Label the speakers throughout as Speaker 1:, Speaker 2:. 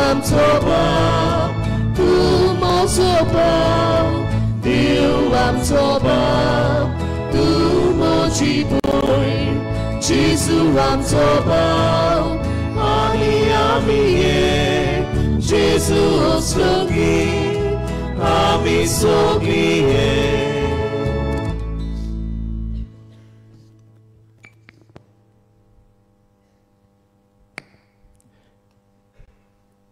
Speaker 1: amtoba, tumosoba, Dio amtoba, tumochiboi, Jesus amtoba, ani amiye, Jesus logi, ami sogiye.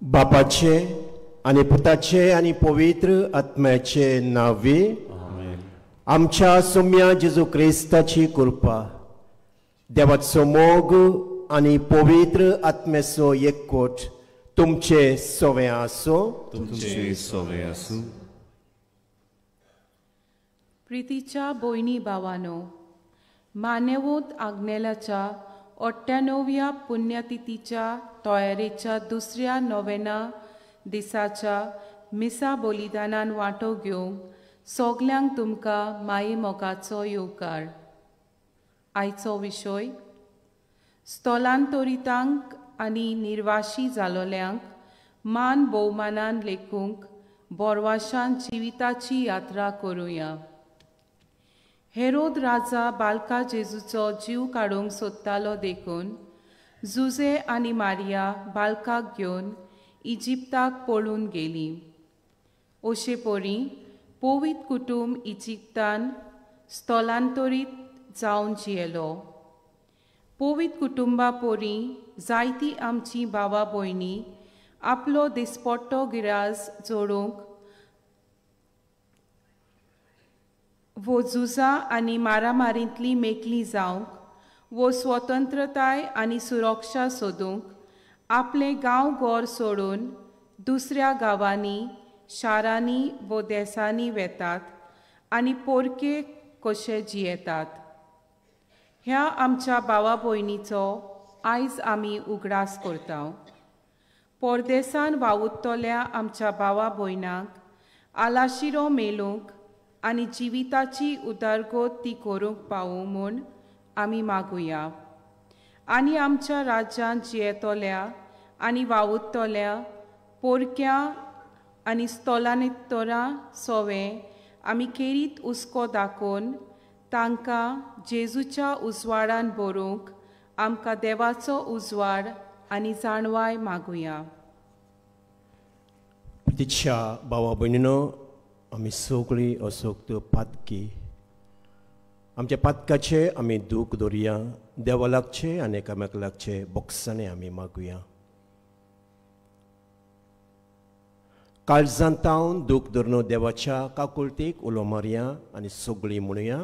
Speaker 2: बापाचे आणि पुताचे आणि पवित्र आत्म्याचे नावे आमच्या सौम्या जेजू क्रिस्ताची कृपा देवाचो मोग आणि पवित्र आत्म्याचो एकवट तुमचे सोवे आसो.
Speaker 3: प्रितीच्या भयणी भावानो, मानेवोत आग्नेलाच्या 98व्या पुण्यतिथीच्या तयारेच्या दुसऱ्या नोवेना दिसाच्या मिसा बलिदानान वांटो घेवंक सगल्यांक तुमकां माये मोगाचो येवकार. आयचो विशय स्थलांतरितांक आनी निर्वाशी जालोल्यांक मान भोवमानान लेखूंक बोरवाशान जिविताची यात्रा करुया. हेरोद राजा बालका जेजूचो जीव काडूंक सोदतालो देखून जुजे आनी मारिया बालकाक घेवन इजिप्ताक पळून गेली. अशे परी पवित कुटुंब इजिप्तान स्थलांतरीत जावन जियेलो. पवित कुटुंबा परी जायती आमची भावा भयणी आपलो दिसपट्टो गिराज जोडूंक वो झुजा आनी मारामारींतली मेकली जावंक वो स्वतंत्रताय आनी सुरक्षा सोदूंक आपले गांव गोर सोडून दुसऱ्या गांवांनी शारांनी वो देसांनी वेतात आनी पोरके कशे जियेतात. ह्या आमच्या भावा भयणीचो आयज आमी उगडास करता. परदेसान वावुरतल्या आमच्या भावा भयणांक आलाशिरो मेलूंक आनी जिविताची उदारगत ती करूंक पावूं म्हूण आमी मागुया. आनी आमच्या राज्यांत जियेतल्या आनी वावुरतल्या पोरक्यां आनी स्थलांतरां सोवें आमी खेरीत हुस्को दाखोवन तांकां जेजूच्या उजवाडान भरूंक आमकां देवाचो उजवाड आनी जाणवाय मागुया.
Speaker 2: तिच्या भावा भयणीनो, आमी सगळीं असोक्त पातकी आमच्या पातकाचे आमी दूख दवरया. देवा लागचे आनी एकामेक लागचे बोगसाणे आमी मागुया. काळजांतावन दूख धरून देवाच्या काकुळटीक उलो मारया आनी सगळीं म्हणुया.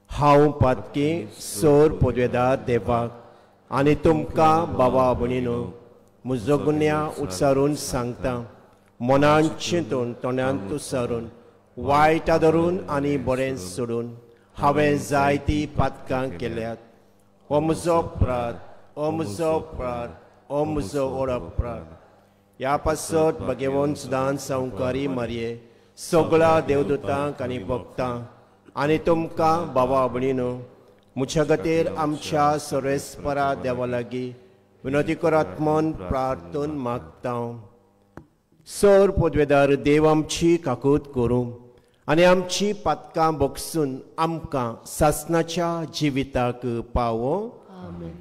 Speaker 2: हांव पातकी सोर पदवेदार देवाक आनी तुमकां भावा भयणीनो म्हजो गुन्या उच्चारून सांगता. मनान चिंतून तोंडांत उच्चारून वायट धरून आनी बरें सोडून हांवें जायती पातकां केल्यात. हो म्हजो अपराध, हो म्हजो अपराध, हो म्हजो व्हड अपराध. ह्या पासत भगवंत सुदान संवकारी मारये सगळ्या देवदूतांक आनी भक्तांक आनी तुमकां भावा भयणीनो म्हज्या खातीर आमच्या सर्वेस्परा देवा लागीं विनोदी करात म्हूण प्रार्थून मागता. सर पदवेदार देव आमची काकूत करूं आनी आमची पातकां बोगसून आमकां सासणाच्या जिविताक पावो. आमेन.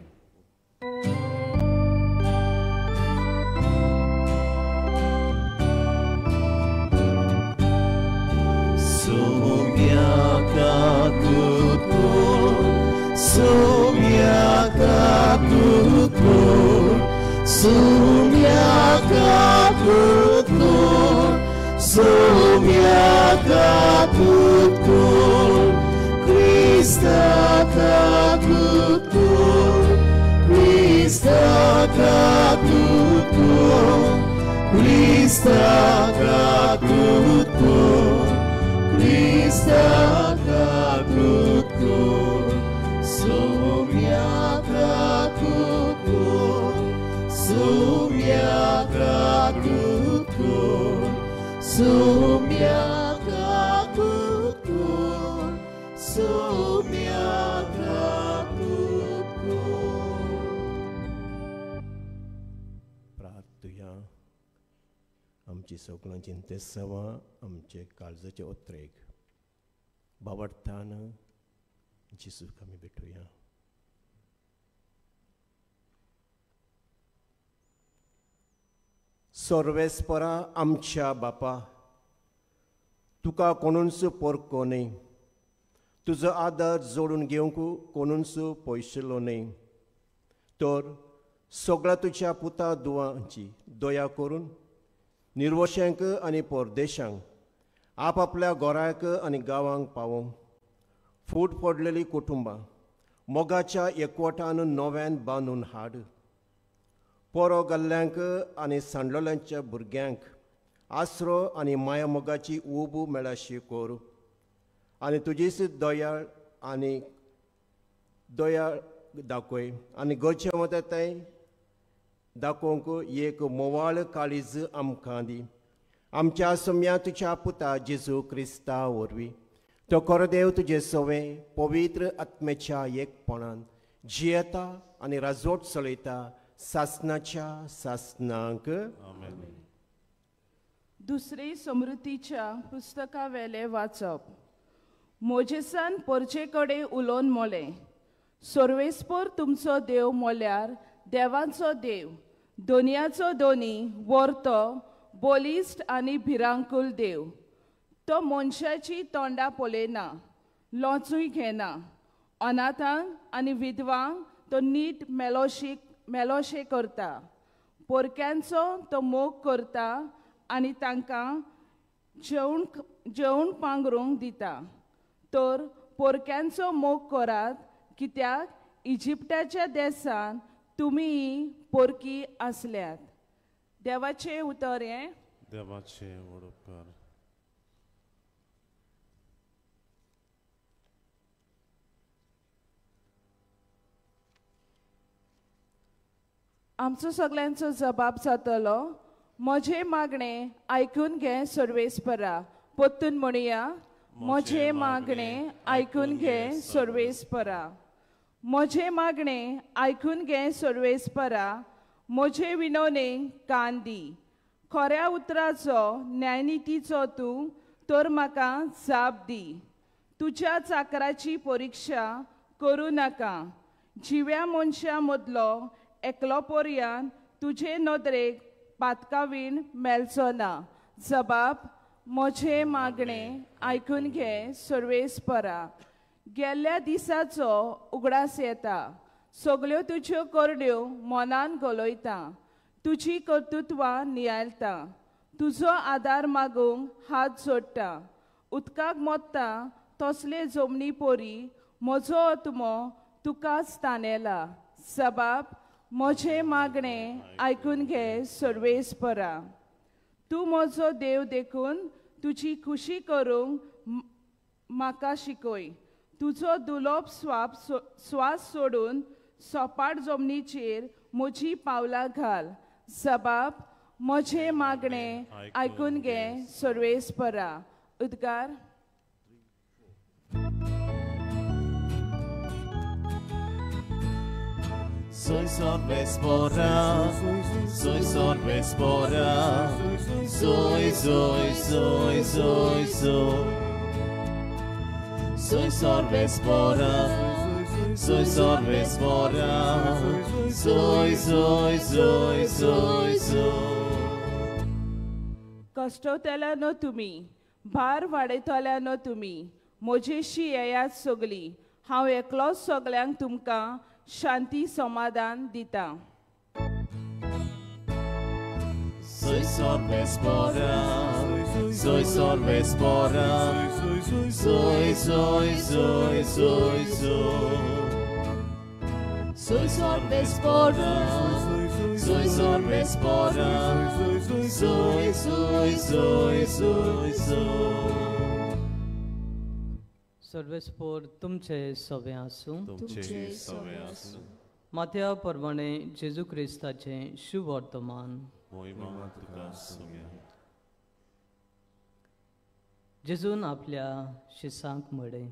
Speaker 2: आमची सगळ्यांची ते सवा आमचे काळजाचे उतरेक बावडतान जिसूक आमी भेटुया. सर्वेस्परा आमच्या बापा, तुका कोणूच पोरको न्ही, तुजो आदर जोडून घेवंक कोणूच पयशिल्लो न्ही, तर सगळ्या तुज्या पुता दुवांची दया करून निर्वशांक आनी परदेशांक आपआपल्या घरांक आनी गांवांक पावोवंक फूट पडलेली कुटुंबां मोगाच्या एकवटान नव्यान बांदून हाड. पोरो गल्ल्यांक आनी सांडलोल्यांच्या भुरग्यांक आसरो आनी माया मोगाची ऊब मेळाशी कोर आनी तुजीच दयाळ दाखय आनी गोंयच्या मतांत दाखोवंक एक मोवाळ काळीज आमकां दी. आमच्या सम्या तुज्या पुता जेजू क्रिस्ता वरवीं तो कोरदेव तुजे सवे पवित्र आत्म्याच्या एकपणान जियेता आनी राजवट चलयता सासनाच्या सासनांक.
Speaker 4: दुसरे समृद्धीच्या पुस्तका वेले वाचप. मोजेसान परचे कडेन उलोवन मोले, सर्वेस्पर तुमचो देव मोल्यार देवाचो देव, दोनयाचो दोनी वर्तो बोलिश्ट आनी भिरांकूल देव. तो मनशाची तोंडां पळयना, लोचूय घेना. अनाथांक आनी विधवांक तो नीट मेलोशे करता. पोरक्यांचो तो मोग करता आनी तांकां जेवण पांगरूंक दिता. तर पोरक्यांचो मोग करात, कित्याक इजिप्टाच्या देसान तुमी पोरकी आसल्यात. देवाचे उतर हें.
Speaker 1: देवाचे वडोवकार.
Speaker 4: आमचो सगळ्यांचो जबाब जातलो. म्हजे मागणे आयकून घे सर्वेस्परा. पोत्तून म्हणुया. म्हजे मागणे आयकून घे सर्वेस्परा. म्हजे मागणे आयकून घे सर्वेस्परा. म्हजे विनवणेक कान दी. खऱ्या उतराचो न्यायनितीचो तूं तर म्हाका जाप दी. तुज्या चाकराची परिक्षा करूं नाका. जिव्या मनशा मदलो एकलो पर्यान तुजे नदरेक पातकावीण मेलचो ना. जबाब. म्हजे मागणे आयकून घे सर्वेस्परा. गेल्ल्या दिसाचो उगडास येता. सगल्यो तुज्यो करड्यो मनान गलोयता. तुजी कर्तुत्वां नियाळटा. तुजो आदार मागूंक हात जोडटा. उदकाक मोत्ता तसले जमनी पोरी म्हजो आत्मो तुकाच ताणेला. जबाब. म्हजे मागणे आयकून घे सर्वेस्परा. तूं म्हजो देव देखून तुजी खुशी करूंक म्हाका शिकय. तुजो दुलोप स्वास सोडून सोपाट जमनीचेर म्हजी पावलां घाल. जबाब. म्हजे मागणे आयकून घे सर्वेस्परा. उद्गार.
Speaker 1: Soy sorvespora, soy sorvespora, soy. Soy sorvespora, soy sorvespora, soy.
Speaker 4: कश्टवतल्यानो तुमी, भार वाडयतल्यानो तुमी, म्हजेशी येयात सगली. हांव एकलोच सगल्यांक तुमकां शांती समाधान दिता.
Speaker 1: Soy sorvespora, soy sorvespora, soy. Soy sorvespora, soy sorvespora, soy.
Speaker 5: सर्वेस्पोर तुमचे सवे आसूं.
Speaker 1: तुमचे सवे आसूं.
Speaker 5: माथ्या प्रमाणे जेजू क्रिस्ताचे शुभ वर्तमान.
Speaker 1: मोहिमा तुका सगळ्या.
Speaker 5: जेजून आपल्या शिसांक म्हळे,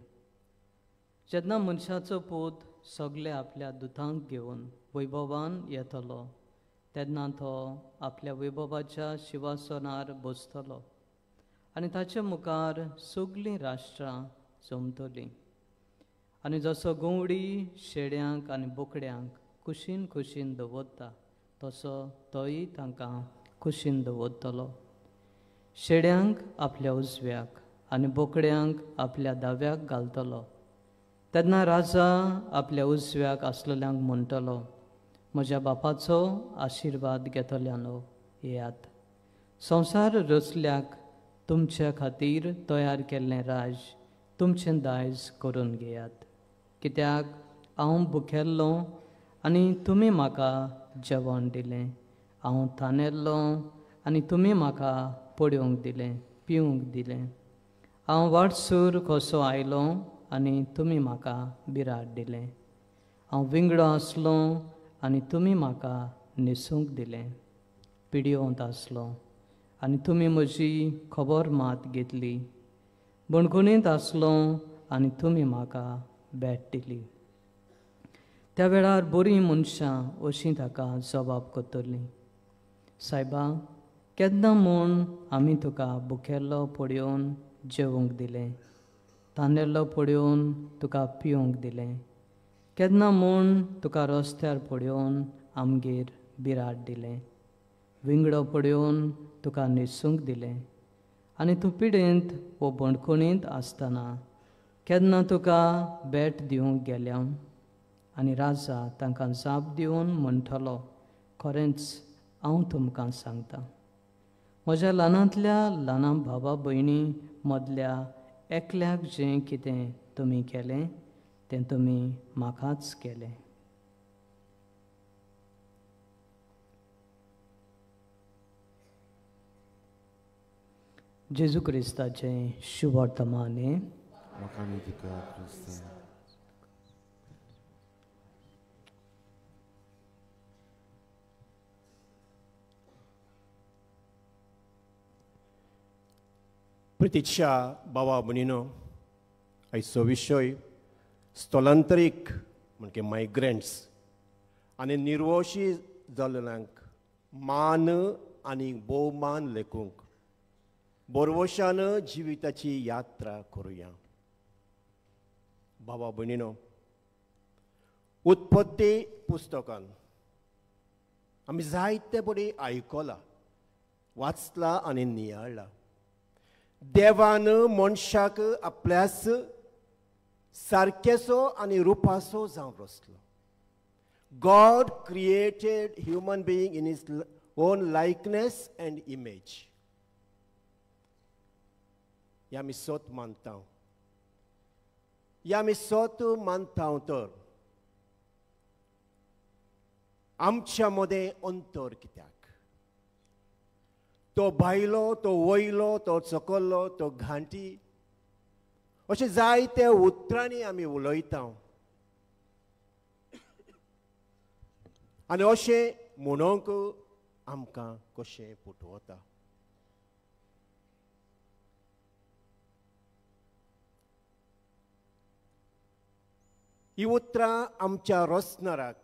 Speaker 5: जेन्ना मनशाचो पूत सगळे आपल्या दुतांक घेवन वैभवान येतलो, तेन्ना तो आपल्या वैभवाच्या शिवासनार बसतलो आनी ताच्या मुखार सगळीं राष्ट्रां जमतलीं. आनी जसो गवडी शेड्यांक आनी बोकड्यांक कुशीन कुशीन दवरता तसो तोय तांकां कुशीन दवरतलो. शेड्यांक आपल्या उजव्याक आनी बोकड्यांक आपल्या दाव्याक घालतलो. तेन्ना राजा आपल्या उजव्याक आसलेल्यांक म्हणटलो, म्हज्या बापाचो आशिर्वाद घेतल्यानो येयात. संवसार रचल्याक तुमच्या खातीर तयार केल्लें राज तुमचें दायज करून घेयात. कित्याक हांव भुकेल्लो आनी तुमी म्हाका जेवण दिलें. हांव थानेल्लो आनी तुमी म्हाका पडूंक दिलें, पिवंक दिलें. हांव वाटसूर कसो आयलो आनी तुमी म्हाका बिराड दिलें. हांव विंगडो आसलो आनी तुमी म्हाका न्हेसूंक दिलें. पिड्योवंत आसलो आनी तुमी म्हजी खबर मात घेतली. बणकुणींत आसलो आनी तुमी म्हाका भेट दिली. त्या वेळार बरीं मनशां अशीं ताका जबाब करतलीं, सायबा, केन्ना म्हूण आमी तुका भुकेल्लो पडून जेवंक दिलें, थानेल्लो पडून तुका पिवंक दिलें. केन्ना म्हूण तुका रस्त्यार पडून आमगेर बिराड दिलें, विंगडो पडून तुका न्हेसूंक दिलें. आनी तूं पिडेंत वो बणकुणींत आसतना केन्ना तुका भेट दिवंक गेल्या. आनी राजा तांकां जाप दिवन म्हणटलो, खरेंच हांव तुमकां सांगतां, म्हज्या ल्हानांतल्या ल्हान भावा भयणी मदल्या एकल्याक जें कितें तुमी केलें तें तुमी म्हाकाच केलें. जेजू क्रिस्ताचें शुभ वर्तमान हें.
Speaker 1: म्हाका न्ही तुका क्रिस्तांव.
Speaker 2: प्रितीच्या भावा भयणीनो, आयचो विशय स्थलांतरीक म्हणजे मायग्रंट्स आनी निर्वोशी जाल्ल्यांक मान आनी भोवमान लेखूंक बोरवोशान जिविताची यात्रा करुया. भावा भयणीनो, उत्पत्ती पुस्तकान आमी जायते बरी आयकलां, वाचलां आनी नियाळ्ळां. देवान मनशाक आपल्यास सारकेसो आनी रुपासो जावन रचलो. God created human being in his own likeness and image. या आमी सोत मानता. या आमी सोत मानता तर आमच्या मदें अंतर कित्याक? तो भायलो, तो वयलो, तो सकयलो, तो घांटी, अशें जायते उतरांनी आमी उलयता. आनी अशें म्हणूंक आमकां कशें पुटवता. ही उतरां आमच्या रचणाराक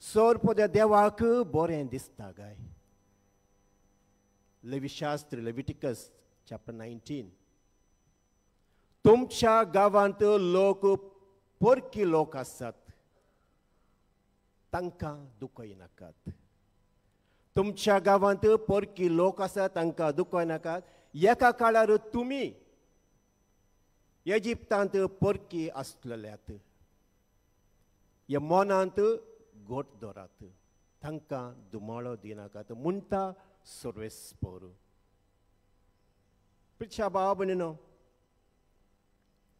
Speaker 2: सोरपोद्या देवाक बरें दिसता गाय. लेविशास्त्र, लेविटिकस चॅप्टर 19. तुमच्या गांवांत लोक परकी लोक आसात, तांकां दुखय नाकात. तुमच्या गांवांत परकी लोक आसात, तांकां दुखय नाकात. एका काळार तुमी इजिप्तांत परकी आसलेल्यात. ह्या मनांत घोट दवरात, तांकां दुमाळो दिनाकात म्हणटा सर्वेस्पर. प्रिच्या भावा भयणीनो,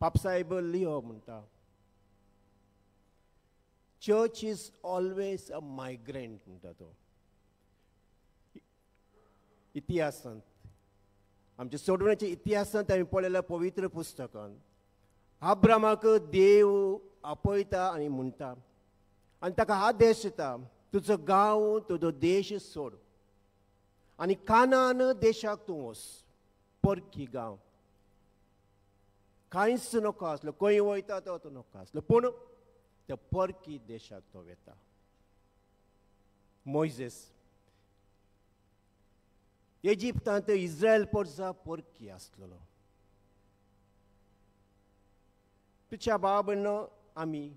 Speaker 2: पापसाहेब लिओ म्हणटा, church is always a migrant म्हणटा तो. इतिहासांत, आमच्या सोडवण्याच्या इतिहासांत आमी पळयल्या पवित्र पुस्तकान अब्रामाक देव आपयता आनी म्हणटा, आनी ताका आदेश दिता, तुजो गांव, तुजो देश सोड आनी कानान देशाक तूं वच. परकी गांव कांयच नको आसलो, खंय वयता तो नको आसलो, पूण त्या परकी देशाक तो वेता. मोइजेस इजिप्तांत इस्रायल पोरसा पोरकी आसलेलो. तुझ्या बाबनो आमी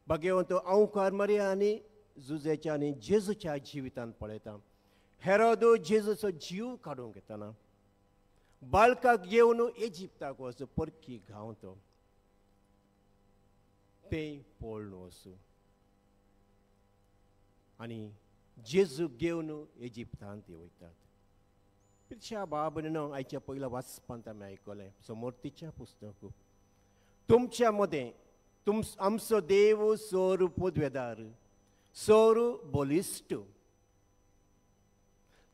Speaker 2: भगवंत अवकार मरिया आनी जुजेच्या आनी जेजूच्या जिवितांत पळयता. हेरोदो जेजूचो जीव काडूंक घेतना बाळकाक घेवन इजिप्ताक वचूं परकी गांवतो ते पळोवन वचूं आनी जेजू घेवन इजिप्तांत वयतात. तुझ्या बाबनो आयच्या पयल्या वाचपांत आमी आयकलें समोर्तीच्या पुस्तक तुमच्या मदें आमचो देव सोर पोदवेदार सोर बोलिश्ट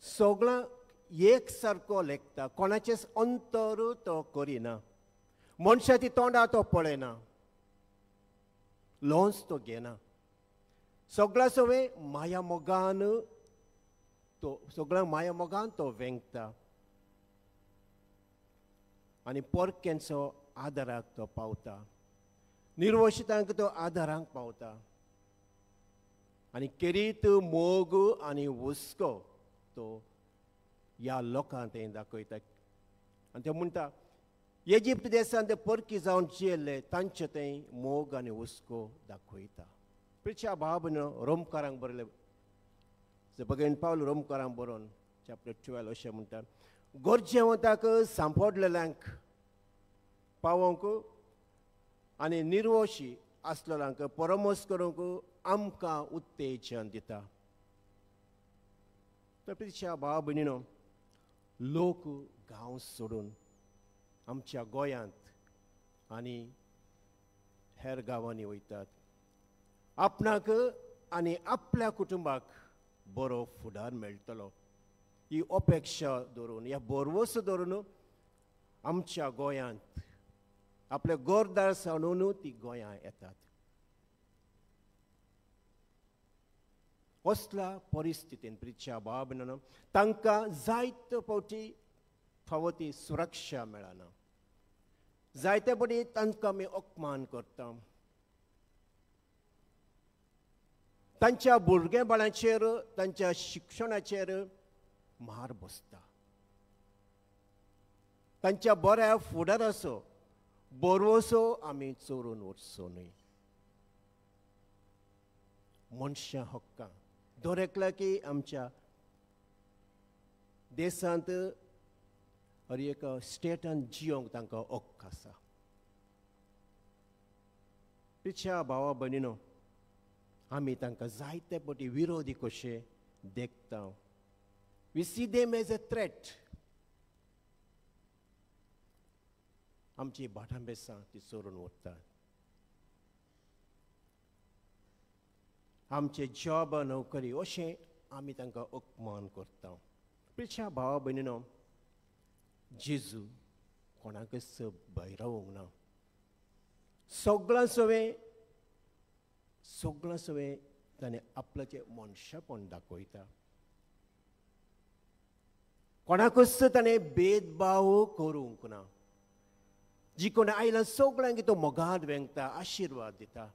Speaker 2: सगळां एक सारको लेखता. कोणाचेच अंतर तो करिना. मनशाची तोंडां तो पळयना. लोन्स तो घेना. सगळ्या सवे माया मोगान तो सगळ्या माया मोगान तो वेंगता आनी पोरक्यांचो आदाराक तो पावता. निर्वशितांक तो आदाराक पावता आनी किरीत मोग आनी हुस्को तो ह्या लोकांक ते दाखयता. आनी ते म्हणटा इजिप्त देशांत परकी जावन जियेल्ले तांचे ते मोग आनी हुस्को दाखयता. प्रिच्या बाबनो रोमकारांक बरयले भगवंत पावल रोमकारांक बरोवन चॅप्टर 12 अशें म्हणटा गरजेवंताक सांपडलेल्यांक पावोवंक आनी निर्वोशी आसलेल्यांक परमोस करूंक आमकां उत्तेजन दिता. तर प्रिच्या बाबणीनो लोक गांव सोडून आमच्या गोंयांत आनी हेर गांवांनी वयतात. आपणाक आनी आपल्या कुटुंबाक बरो फुडार मेळटलो ही अपेक्षा दवरून ह्या बरवस दवरून आमच्या गोंयांत आपले गोरदार सांडून ती गोंयां येतात. असल्या परिस्थितीन प्रिच्या बाबनो तांकां जायते फावटी फावो ती सुरक्षा मेळना. जायते फावटी तांकां आमी अपमान करता. तांच्या भुरगेपणाचेर तांच्या शिक्षणाचेर मार बसता. तांच्या बऱ्या फुडाराचो बरवसो आमी चोरून वचचो न्हय. मनशां हक्कां दर एकल्या की आमच्या देशांत हर एक स्टेटान जियोंक तांकां हक्क आसा. तिच्या भावा भयणीनो आमी तांकां जायते फावटी विरोधी कशे देखता. We see them as a threat. आमची भाटांबेसां ती चोरून व्हरतात. आमचे जॉब नोकरी अशें आमी तांकां अपमान करता. प्रिच्या भावा भयणीनो जेजू कोणाकच भायर रावूंक ना. सगळ्यां सवे ताणें आपल्याचें मनशापण दाखयता. कोणाकच ताणें भेदभाव करूंक ना. जी कोण आयलां सगळ्यांक तो मोगाद वेंगता आशिर्वाद दिता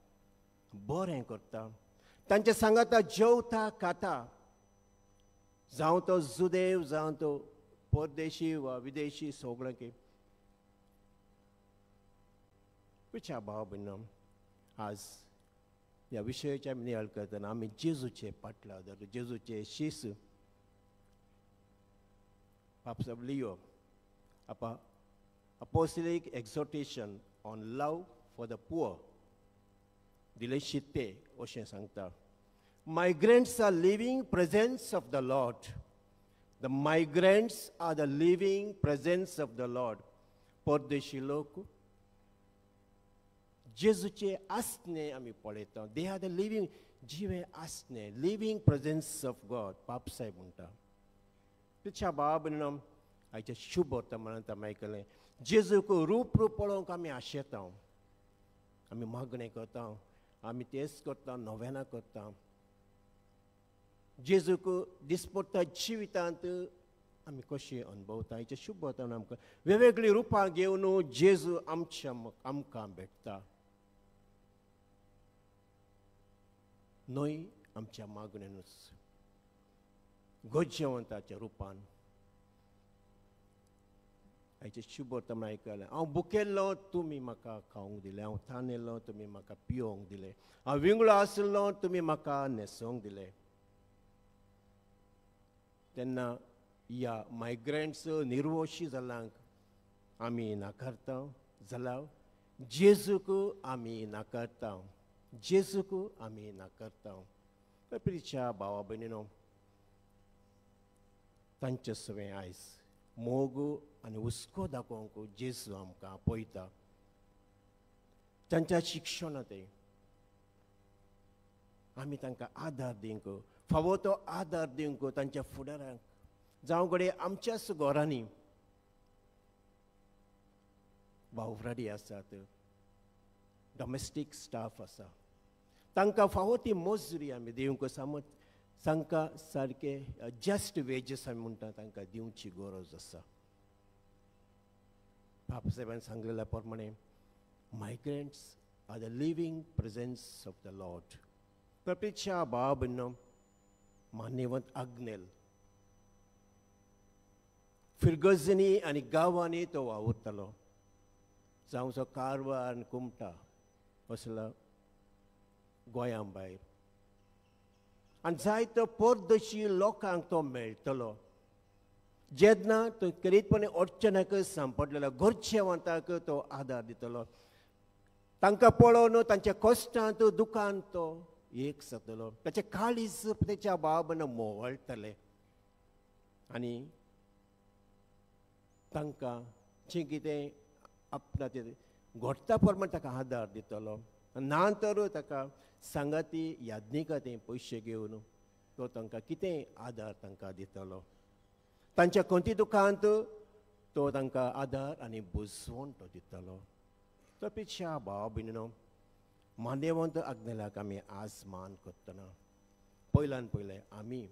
Speaker 2: बरें करता. तांचे सांगाता जेवता खाता जावं तो जुदेव जावं तो परदेशी वा विदेशी सगळ्यांक. पुच्या भाव भयणो आज ह्या विशयाचे आमी नियाळ करतना आमी जेजूचे पाटला धरता. जेजूचे शीस पाप लियो apostolic exhortation on love for the poor दिलेशी ते अशें सांगता. Migrants are living presence of the Lord. The migrants are the living presence of the Lord. परदेशी लोक जेजूचे आसने आमी पळयता. दे आर द लिव्हिंग जिवे आसने लिव्हिंग प्रेझेन्स ऑफ गॉड पाप साहेब म्हणटा. तिच्या बाबनो आयच्या शुभ वर्तमानांत आमी आयकलें जेजूक रूप पळोवंक आमी आशेता. आमी मागणें करता. आमी तेच करता. नोवेना करता. जेजूक दिसपट्टा जिवितांत आमी कशी अनुभवता. आयच्या शुभ वर्तमान आमकां वेगवेगळी रुपां घेवन जेजू आमकां भेटता. न्हय आमच्या मागणेनूच गोज्यवंताच्या रुपान हाचे शुभ वर्तमान आयकलें. हांव भुकेल्लो तुमी म्हाका खावंक दिलें, हांव थानेल्लो तुमी म्हाका पिवंक दिलें, हांव विंगडो आसलो तुमी म्हाका न्हेसोवंक दिलें. तेन्ना ह्या मायग्रंट्स निर्वोशी जाल्ल्यांक आमी नाकारता जाल्यार जेजूक आमी नाकारता, जेजूक आमी नाकारता. प्रिच्या भावा भयणीनो, तांचे सवें आयज मोग आनी हुस्को दाखोवंक जेजू आमकां पळयता. तांच्या शिक्षण ते आमी तांकां आदार दिवंक, फावो तो आदार दिवंक तांच्या फुडाराक. जावं घडये आमच्याच घरांनी वावराडी आसात, डॉमेस्टीक स्टाफ आसा, तांकां फावो ती मजुरी आमी दिवंक तांकां सारके जस्ट वेजीस आमी म्हणटा तांकां दिवची गरज आसा. बाब साहेबान सांगलेल्या प्रमाणे migrants are the living presence of the Lord. प्रत्येच्या भावा भयणीनो, मान्यवंत आग्नेल फिरगजनी आनी गांवांनी तो वावुरतालो. जावं तो कारवार आनी कुमटा असलो गोंयां भायर, आनी जायतो परदेशी लोकांक तो मेळटलो. जेन्ना तो करीतपणे अडचणाक सांपडलेलो घरचेवंताक तो आदार दितलो. तांकां पळोवन तांच्या कश्टांत दुखांत तो एक जातलो. ताचे काळीज तेच्या बाबान मोवळटले आनी तांकां जें कितें आपणाचें घडटा प्रमाणे ताका आदार दितलो. ना तर ताका सांगाती याज्ञिकांनी पयशे घेवन तो तांकां कितें आदार तांकां दितलो. तांच्या खंयची दुखांत तो तांकां आदार आनी बुजवण तो दितलो. तो पेक्षा भावा भयणीनो, मान्यवंत आग्नेलाक आमी आज मान करतना पयल्यान पयलें आमी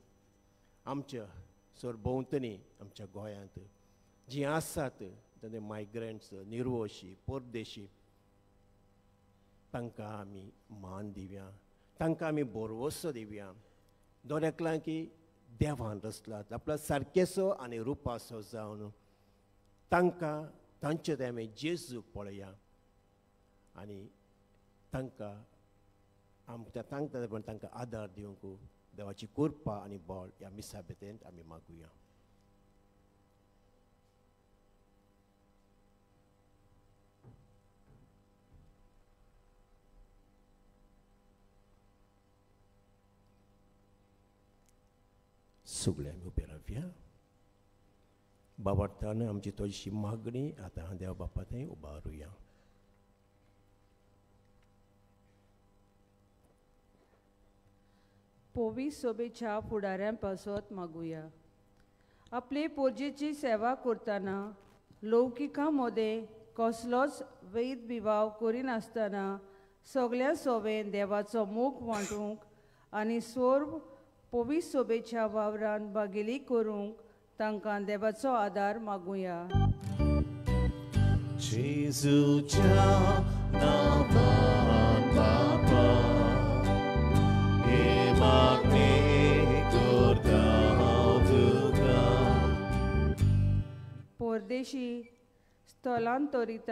Speaker 2: आमच्या सरभोंवतणी आमच्या गोंयांत जीं आसात ते मायग्रंट्स, निर्वोशी, परदेशी, तांकां आमी मान दिवया, तांकां आमी भरवोसो दिवया. दोरेकलां की देवान रचलात आपल्या सारकेसो आनी रुपासो जावन तांकां तांचे ते आमी जेजूक पळया आनी तांकां आमच्या तांकां आदार दिवंक देवाची कृपा आनी बळ ह्या मिसा भितर आमी मागुया. सगळे आमी उबे रावया. बाबार्थान आमची थोडीशी मागणी आतां देवा बापा थंय उबारुया.
Speaker 6: पोवीस सोबेच्या फुडाऱ्यां पासत मागुया. आपले पोरजेची सेवा करतना लौकिका मदें कसलोच वैध बिबाव करिनासतना सगळ्या सोबेन देवाचो मोग वांटूंक आनी सोर्ब पोवीस सोबेच्या वावरान बागेली करूंक तांकां देवाचो आदार मागुया.
Speaker 7: जेजूच्या नांवान बापा हे मागणे करता हांव तुका.
Speaker 6: परदेशी स्थलांतरीत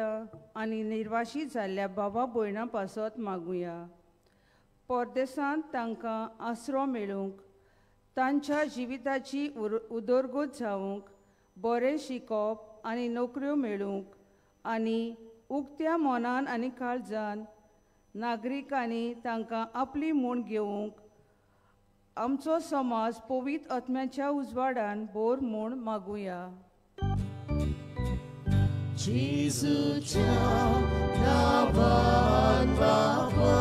Speaker 6: आनी निर्वाशी जाल्ल्या बाबा भयणां पासत मागुया. परदेसांत तांकां आसरो मेळूंक, तांच्या जिविताची उदरगत जावंक, बरें शिकप आनी नोकऱ्यो मेळूंक आनी उक्त्या मनान आनी काळजान नागरिकांनी तांकां आपली म्हूण घेवंक आमचो समाज पवित्र आत्म्याच्या उजवाडान बोर म्हूण मागुया.
Speaker 7: जेजूच्या नांवान बापा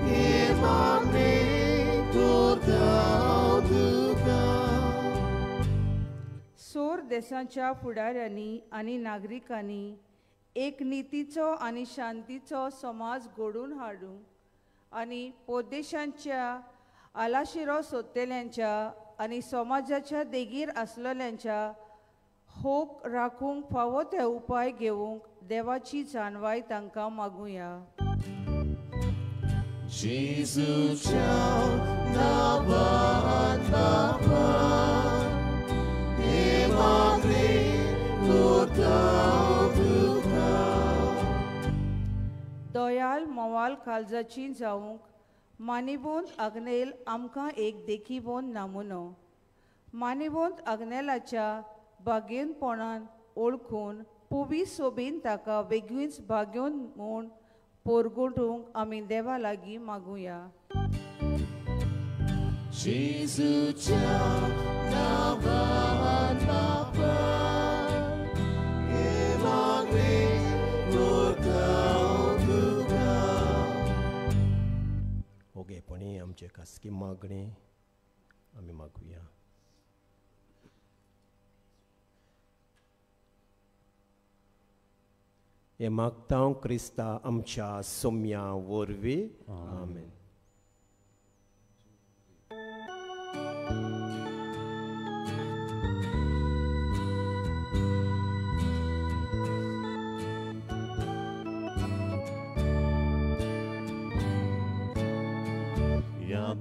Speaker 7: हे मागणे करता हांव तुका.
Speaker 6: सोर देशाच्या फुडाऱ्यांनी आनी नागरिकांनी एक नितीचो आनी शांतीचो समाज घडोवन हाडूंक आनी परदेशांच्या आलाशिरो सोदतेल्यांच्या आनी समाजाच्या देगीर आसलेल्यांच्या होक राखूंक फावो ते उपाय घेवंक देवाची जाणवाय तांकां मागुया.
Speaker 7: Jésus ciao navan Bapa Emagre kurtau tuka
Speaker 6: Dayal मोवाल काळजाची जावंक मानिबोंद अग्नेल आमकां एक देखीबोंद नामुनो मानिबोंद अग्नेलाच्या बागेनपणान ओळखून पुवी सोबीन ताका वेगळीच भाग्योन म्हूण पोरगोटूंक आमी देवा लागीं मागुया
Speaker 7: Jésus ciao navan Bapa Emagre kurtau tuka
Speaker 2: ओगेपणी आमचे खासगी मागणे आमी मागुया हे मागता हांव क्रिस्ता आमच्या सोम्या वरवीं आमेन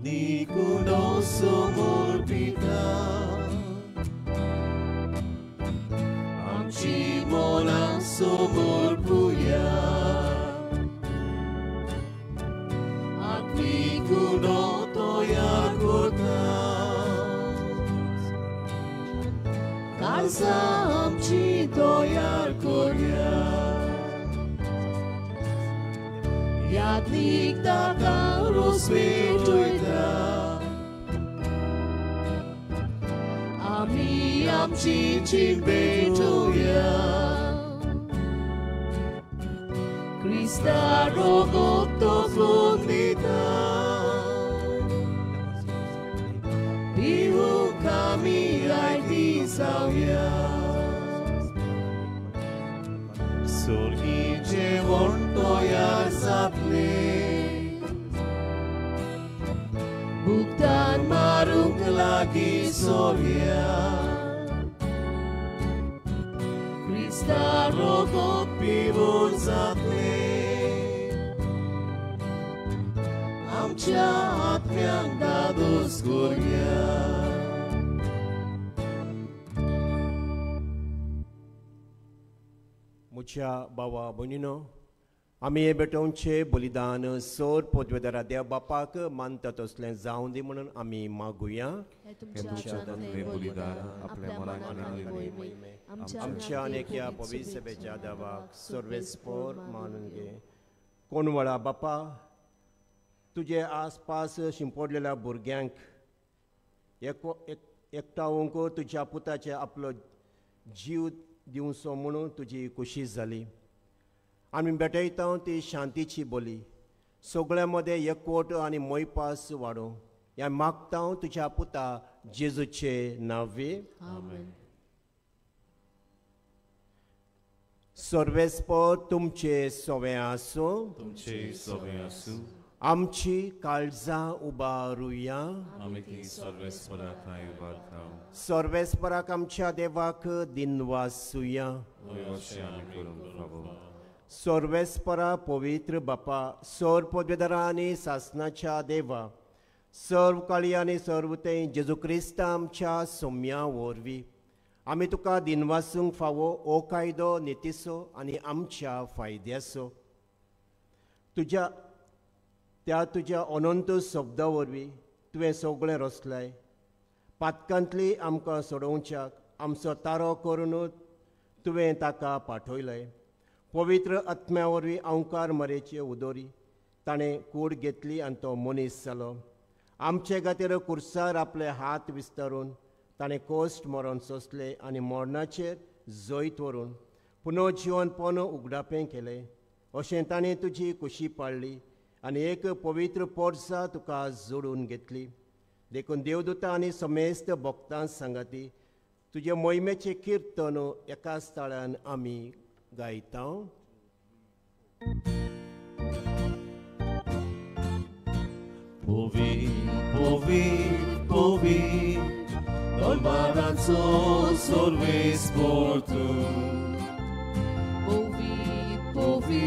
Speaker 7: Nicunoso morbida Amci monaso morbuia At nicuno toia gota Casa amci toia goria Jadnik taka rozvětujda A my amci čin betuja Krista rogoto flundita Ihu kami aj disavja Sorgice vortoja zapne Buktan marung lagi solia Krista rogot pivot zapne Amcia atmiang dados goria
Speaker 2: मुझ्या बावा भयणीनो आमी हे बेटोवचे बलिदान सोर पोदवेदारा देव बापाक मानता तसलें जावं दी म्हणून आमी मागुया आमच्या अनेक्या पवित्र सभेच्या देवाक सर्वेस्पोर मानून घे कोण वळा बापा तुजे आसपास शिंपडलेल्या भुरग्यांक एकठांवूंक तुज्या पुताचे आपलो जीव दिवचो म्हणून तुजी खुशी जाली आमी भेटयता ती शांतीची बोली सगळ्या मदें एकवट आनी मोयपास वाडो ह्या मागता तुज्या पुता जेजूचे नांवे सर्वेस्पर तुमचे सोवे आसूं आमची काळजां उबारुया सर्वेस्पराक आमच्या देवाक दिनवासुया सर्वेस्परा पवित्र बापा सर्व पदवेदारा आनी सासनाच्या देवा सर्व काळी आनी सर्वते जेजू क्रिस्त आमच्या सोम्या वरवीं आमी तुका दिनवासूंक फावो ओ कायदो नितीसो आनी आमच्या फायद्याचो तुज्या अनंत शब्दा वरवीं तुवें सगळें रचलाय पातकांतली आमकां सोडोवच्याक आमचो तारो करून तुवें ताका पाठयलें पवित्र आत्म्या वरवीं अवकार मरेचे उदोरी ताणें कूड घेतली आनी तो मनीस जालो आमचे खातीर कुर्सार आपले हात विस्तारून ताणें कोश्ट मरण सोंसलें आनी मरणाचेर जैत व्हरून पुनर्जीवनपण उगडापें केलें अशें ताणें तुजी खुशी पाळ्ळी आनी एक पवित्र पोरसा तुका जोडून घेतली देखून देवदूतां आनी समेस्त भक्तां सांगाती तुजे मोहिमेचें किर्तन एका स्थळान आमी गायता
Speaker 7: Povi Dolbaranzo sorvespor tu Povi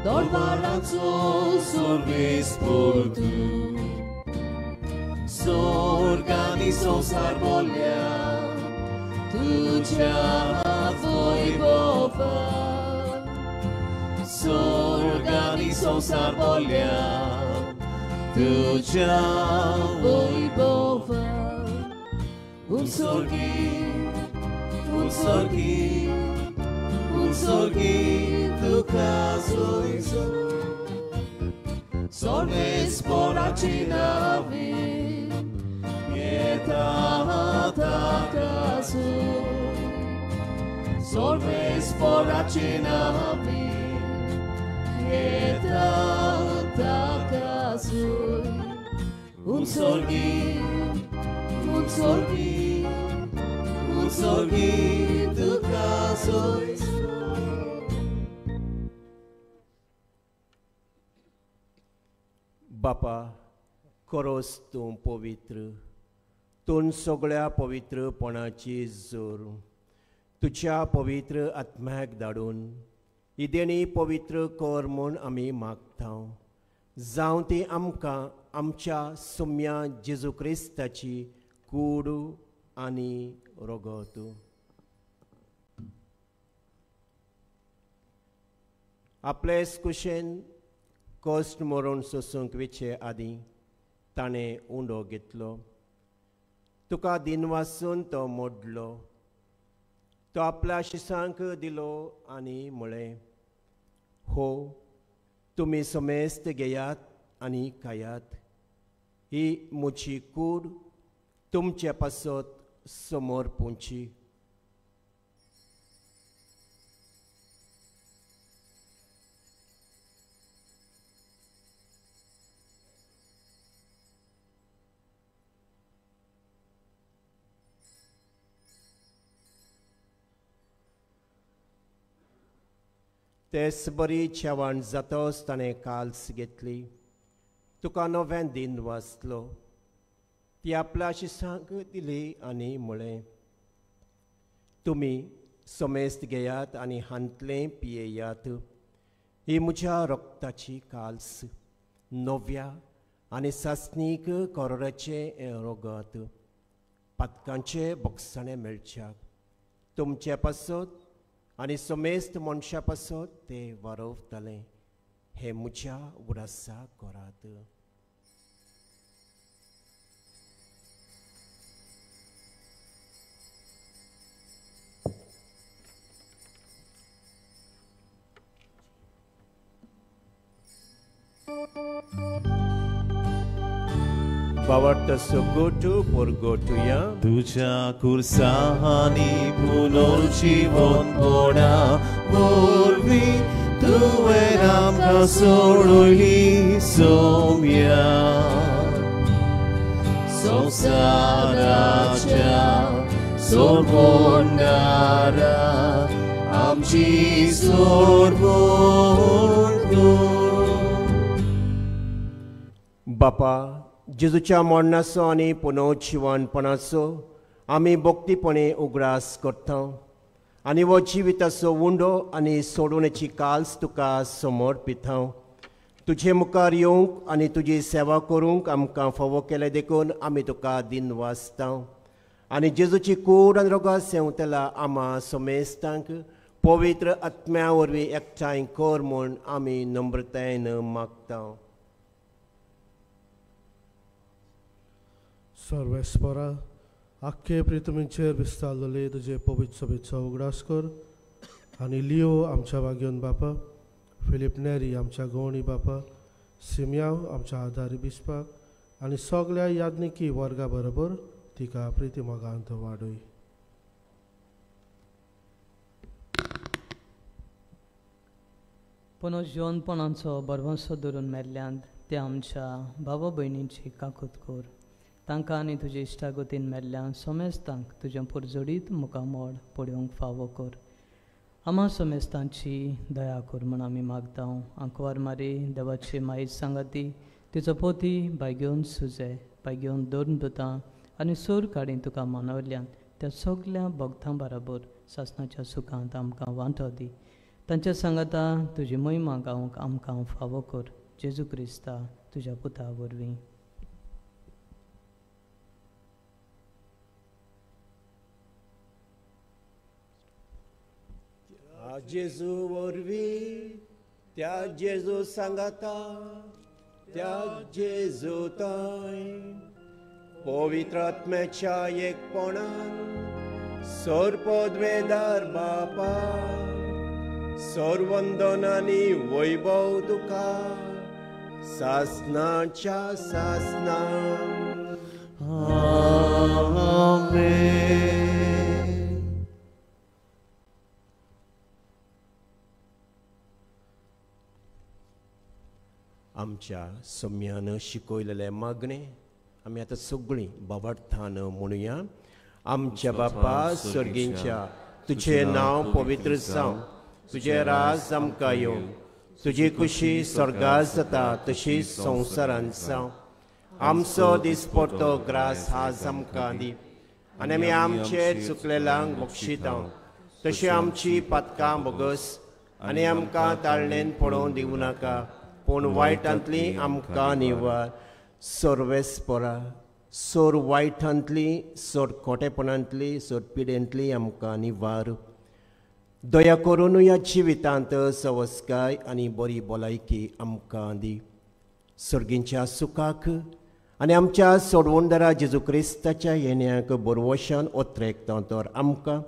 Speaker 7: Dolbaranzo Nomaranzo sorves por tu Sorgani संसार बोल्या तुझ्या वैभवा Sorgani संसार बोल्या तुझ्या Vaibhava Unsorgi tuka zoizo Sorves por acinavi Eta takazu Sorves por acinavi Eta takazu Unsorgi tuka zoizo
Speaker 2: बापा खरोच तूं पवित्र तूं सगळ्या पवित्रपणाची जोर तुझ्या पवित्र आत्म्याक धाडून ही देणी पवित्र कर म्हूण आमी मागता जावं ती आमकां आमच्या सुम्या जेजू क्रिस्ताची कूड आनी रगत आपलेच कुशेन कश्ट मरून सोसूंक वेचे आदीं ताणें उंडो घेतलो तुका दिनवासून तो मोडलो तो आपल्या शिसांक दिलो आनी म्हळें हो तुमी समेस्त घेयात आनी खायात ही म्हजी कूड तुमचे पासत समोर पोंची तेच बरी जेवण जातोच ताणें काल्स घेतली तुका नवें दिन वाचलो ती आपल्या शिसांक दिली आनी म्हळें तुमी समेस्त घेयात आनी हांतलें पियेयात ही म्हज्या रक्ताची काल्स नव्या आनी सासणीक कोरोराचें रगत पातकांचे बोगसाणें मेळच्याक तुमचे पासत आनी समेस्त मनशा पासत ते वारवतले हे म्हज्या उडासा करात Bawarta gotu por gotuya
Speaker 7: Tuja kursahani punorjivon boda volvi Tu eram kasoroli somya Samsaracha sorbonara Amchi sorbondo
Speaker 2: बापा जेजूच्या मरणाचो आनी पुनर्जिवनपणाचो आमी भक्तीपणे उगडास करता आनी हो जिविताचो उंडो आनी सोडूनेची काल्स तुका समर्पिता तुजे मुखार येवंक आनी तुजी सेवा करूंक आमकां फावो केले देखून आमी तुका दिन वाचता आनी जेजूची कूड आनी रगत सेवतला आमा समेस्तांक पवित्र आत्म्या वरवीं एकठांय कर म्हूण आमी नम्रतायेन मागता
Speaker 8: सर्वेस्परा आख्खे प्रितमींचेर विस्तारलेले तुजे पवित्र सभेचो उगडास कर आनी लिओ आमच्या वाग्योन बापा फिलिप नेरी आमच्या गवणी बापा सिमयाव आमच्या आदारी बिस्पाक आनी सगळ्या याज्ञिकी वर्गा बरोबर तिका प्रितीमोगांत वाडय
Speaker 5: पुनर्जीवनपणाचो बरवंसो धरून मेल्ल्यांत ते आमच्या भावा भयणींची काकूत कर तांकां आनी तुजे इश्टागतीन मेल्ल्या समेस्तांक तुज्या पुरजोडीत मुखामोड पळोवंक फावो कर आमा समेस्तांची दया कर म्हण आमी मागता आंकवार मारी देवाची मायज सांगाती तिचो पोती बायगेवन सुजे बायगेवन दोन दुतां आनी सोर काडीन तुका मानवल्यान त्या सगळ्या भक्तां बरोबर सासणाच्या सुखांत आमकां वांटो दी तांच्या सांगाता तुजी महिमा गावंक आमकां फावो कर जेजू क्रिस्ता तुज्या पुता वरवीं.
Speaker 2: जेजू वरवीं त्या जेजू सांगाता त्या जेजू ताय पवित्र आत्म्याच्या एकपणान सोरपदवेदार बापा सोरवंदनांनी वैभव तुका सासनाच्या सासना.
Speaker 7: आमेन.
Speaker 2: आमच्या सम्यान शिकयलेले मागणे आमी आतां सगळीं बाबार्थान म्हणुया. आमच्या बापा सर्गींच्या तुजें नांव पवित्र जावं, तुजें राज आमकां येवं, तुजी खुशी स्वर्गांत जाता तशीच संवसारांत जावं. आमचो दिसपडटो ग्रास आज आमकां दी आनी आमी आमचे चुकलेल्यांक बक्षिता तशी आमची पातकां बोगस आनी आमकां ताळणेन पडोवन दिवं नाका पूण वायटांतली आमकां निवार. सोरवेस्परा सोर वायटांतली सोर खोटेपणांतली सोर पिडेंतली आमकां निवार. दया करून ह्या जिवितांत सवस्काय आनी बरी भलायकी आमकां दी. सर्गींच्या सुखाक आनी आमच्या सोडवणदारा जेजू क्रिस्ताच्या येण्याक बरवशान ओत्रेकता तर आमकां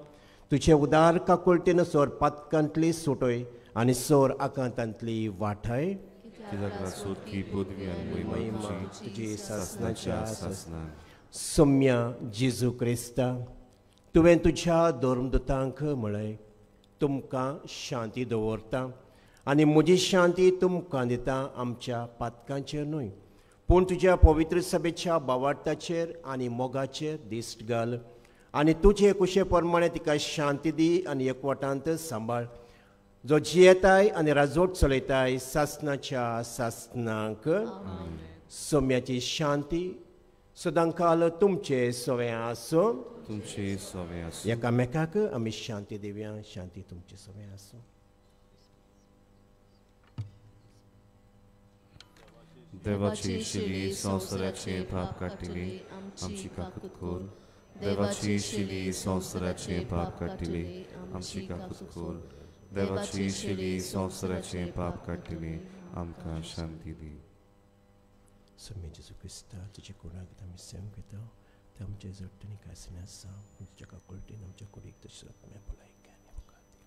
Speaker 2: तुजे उदार काकुळटीन सोर पातकांतली सुटय आनी सोर आकांतांतली वाठाय.
Speaker 1: सोदकी पदवी आनी महिमा
Speaker 2: तुजी सासनाच्या
Speaker 1: सासनान.
Speaker 2: सम्या जेजू क्रिस्ता तुवें तुज्या धर्मदुतांक म्हळें तुमकां शांती दवरता आनी म्हजी शांती तुमकां दिता. आमच्या पातकांचेर न्हय पूण तुज्या पवित्र सभेच्या बावार्थाचेर आनी मोगाचेर दिश्ट घाल आनी तुजे कुशे प्रमाणे तिका शांती दी आनी एकवटांत सांबाळ जो जियेताय आनी राजवट चलयताय सासनाच्या सासनाक. सोम्याची शांती सदांकाल तुमचे सवे आसूं.
Speaker 1: तुमचे सवे आसूं.
Speaker 2: एकामेकाक आमी शांती दिवया. शांती तुमचे सवे आसूं.
Speaker 1: देवाची शिली संवसाराचे पाप काटिली आमची काकूत कोर. देवाची शिली संवसाराचे पाप काटिली आमची काकूत कोर. देवाची शिली संवसाराचे पाप काटिली आमकां शांती दी.
Speaker 2: सम्य जेजू क्रिस्ता तुजे कोणाक आमी सेम घेता ते आमचे जट्टनी कांय आसा तुज्या काकुळटीन आमच्या कुडीक तशें आत्म्या भलायकी आनी वकाल दी.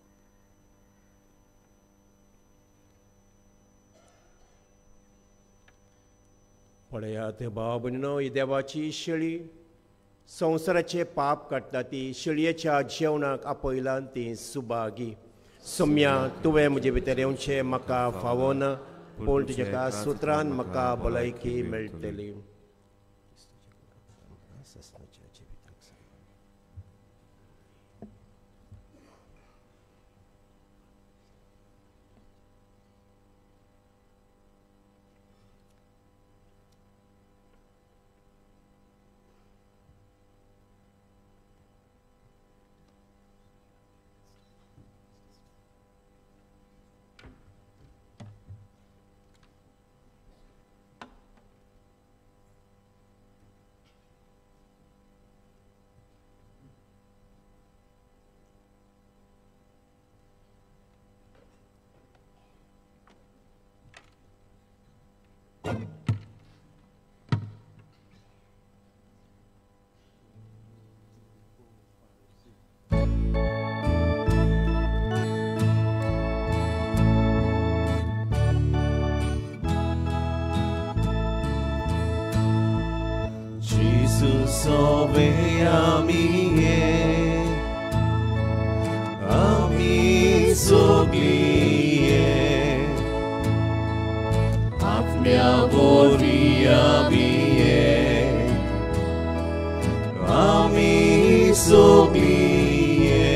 Speaker 2: पळयात भाव भयणीनो ही देवाची शेळी संवसाराचे पाप काडटा ती शेळयेच्या जेवणाक आपयलां ती सुभागी. सम्या तुवें म्हजे भितर येवचें म्हाका फावो ना पूण तुज्या सुत्रान म्हाका भलायकी मेळटली.
Speaker 7: Sobe ami soglie, afmia voria mie, ami soglie,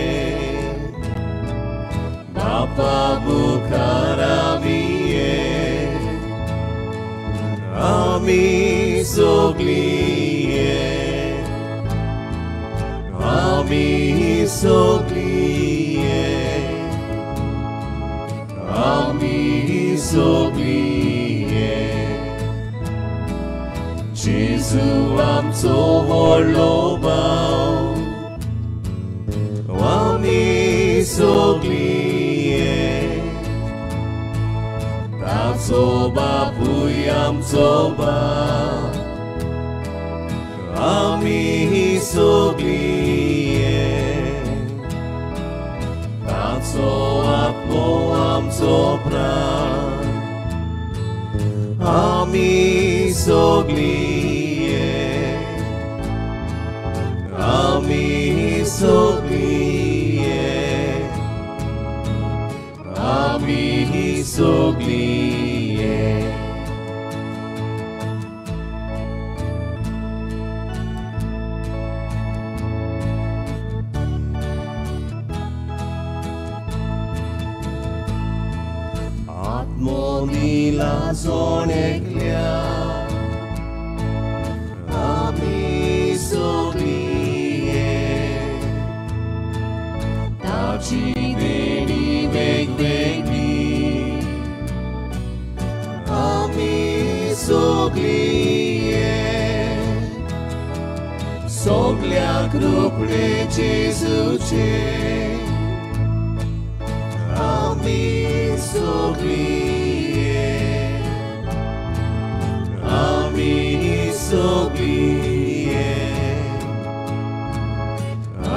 Speaker 7: Bapa bukara mie, ami soglie. Ami soglie, सोगलीये जेजू आमचो व्हडलो भाव आमी सोगलीये ताचो बापूय आमचो बाप आमी सोगलीये ताचो आत्मो आमचो प्राण आमी सोगलीये आमी सोगलीये आमी सोगलीये आत्मोनीला सोणेकल्या आमी सोगलीये ताची देणी वेगवेगळी आमी सोगलीये सोगल्याक रोपडे जेजूचे आमी सोगलीये आमी सोगलीये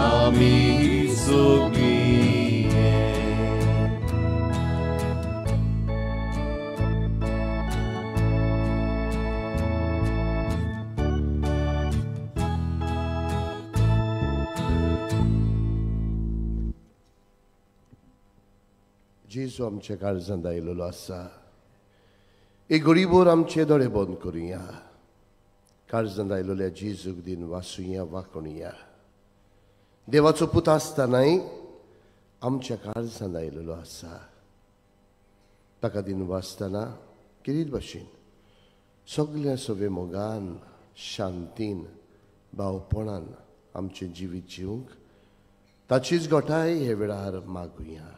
Speaker 7: आमी सोगलीये
Speaker 9: जेजू आमच्या काळजांत आयिल्लो आसा एक गरीबोर आमचे दोळे बंद करुया काळजांत आयिल्ल्या जेजूक दिन वासुया वाकोणुया देवाचो पूत आसतनाय आमच्या काळजांत आयिल्लो आसा ताका दिन वाचतना किरीत भाशेन सगळ्या सवे मोगान शांतीन भावपणान आमचें जिवीत जिवंक ताचीच गोठाय हे वेळार मागुया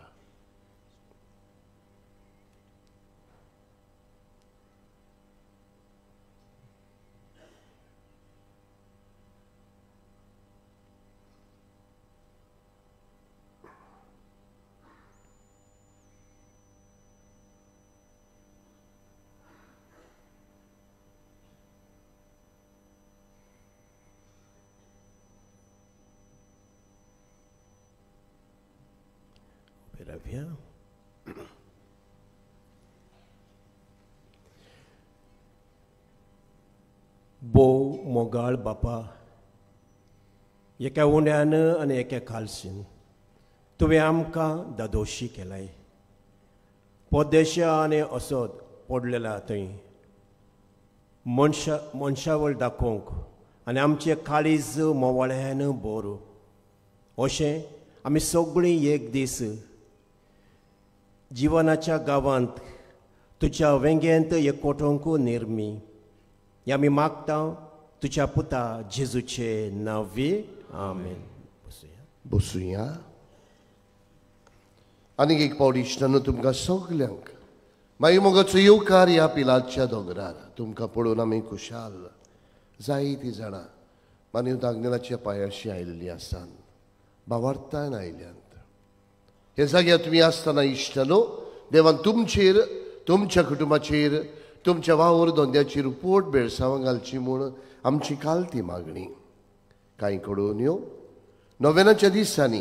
Speaker 9: Rabbia.
Speaker 2: बोव मोगाळ बापा एका उंड्यान आनी एका खालसीन तुवें आमकां दादोशी केलाय पोदेशा आनी असोद पडलेला थंय मनशावळ दाखोवंक आनी आमचें काळीज मोवाळ्यान बोर अशें आमी सगळीं एक दीस जिवनाच्या गांवांत तुज्या वेंग्यांत एकवटोवंक निर्मी हे आमी मागता तुज्या पुता जेजूचे नांवी आमेन.
Speaker 9: बसुया आनीक एक पावट इश्टांनो तुमकां सगल्यांक मागीर मोगाचो येवकार ह्या पिलाच्या दोंगरार तुमकां पळोवन आमी खुशाल जायतीं जाणां मानव दागनेलाच्या पांयाशी आयिल्लीं आसात भावार्थान आयल्यांत हे जाग्यार तुमी आसतना इश्टांनो देवान तुमचेर तुमच्या कुटुंबाचेर तुमच्या वावर धंद्याचेर पोट बेळसांवां घालची म्हूण आमची कालती मागणी कांय कडोवण्यो नोवेनाच्या दिसांनी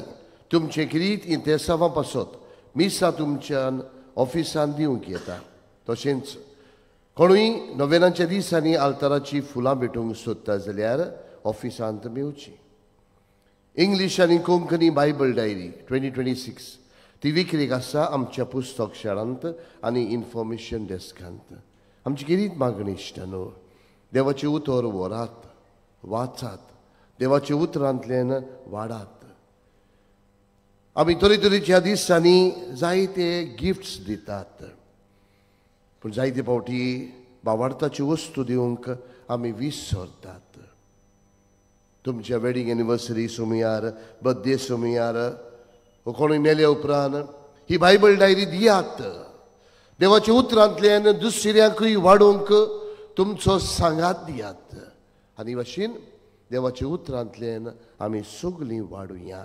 Speaker 9: तुमचे किरीत इंतेसांवां पासत मिसां तुमच्यान ऑफिसान दिवंक येता तशेंच कोणूय नोवेनाच्या दिसांनी आल्ताराची फुलां भेटोवंक सोदता जाल्यार ऑफिसांत मेवची. इंग्लीश आनी कोंकणी बायबल डायरी 2026 ती विक्रेक आसा आमच्या पुस्तक शाळांत आनी इन्फॉर्मेशन डेस्कांत. आमची किरीत मागणी इश्टांनो देवाचें उतर व्हरात वाचात देवाच्या उतरांतल्यान वाडात. आमी तरेतरेच्या दिसांनी जायते गिफ्ट्स दितात पूण जायते फावटी भावार्थाची वस्तू दिवंक आमी विसरतात. तुमच्या वेडिंग एनिवर्सरी सुमयार बर्थडे सुमयार कोणूय मेल्या उपरांत ही बायबल डायरी दियात देवाच्या उतरांतल्यान दुसऱ्यांकूय वाडोवंक तुमचो सांगात दियात आनी भाशेन देवाच्या उतरांतल्यान आमी सगळीं वाडुया.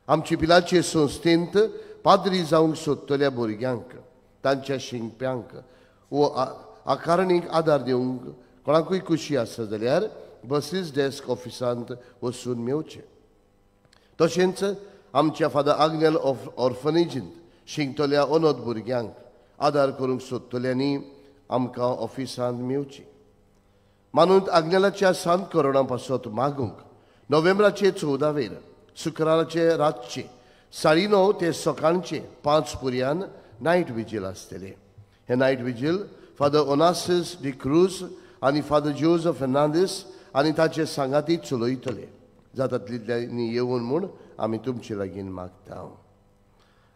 Speaker 9: आमची पिलाचे संस्थेंत पाद्री जावंक सोदतल्या भुरग्यांक तांच्या शिंगप्यांक वो आकारणीक आदार दिवंक कोणाकूय खुशी आसा जाल्यार बसीस डेस्क ऑफिसांत वचून मेवचें. तशेंच आमच्या फादर आग्नेल ऑर्फनेजींत शिंकतल्या अनाथ भुरग्यांक आदार करूंक सोदतल्यांनी आमकां ऑफिसांत मेवची. मानून आग्नेलाच्या सांत करोडा पासत मागूंक नोव्हेंबराचे 14वेर शुक्राराचे रातचे 9:30 ते सकाळचे 5 पर्यंत नायट विजील आसतले. हे night vigil Father Onasis D'Cruz आनी फादर जोझफ फेर्नांदीस आनी ताचे सांगाती चलयतले. जाता तितल्यांनी येवन म्हूण आमी तुमचे लागीं मागता.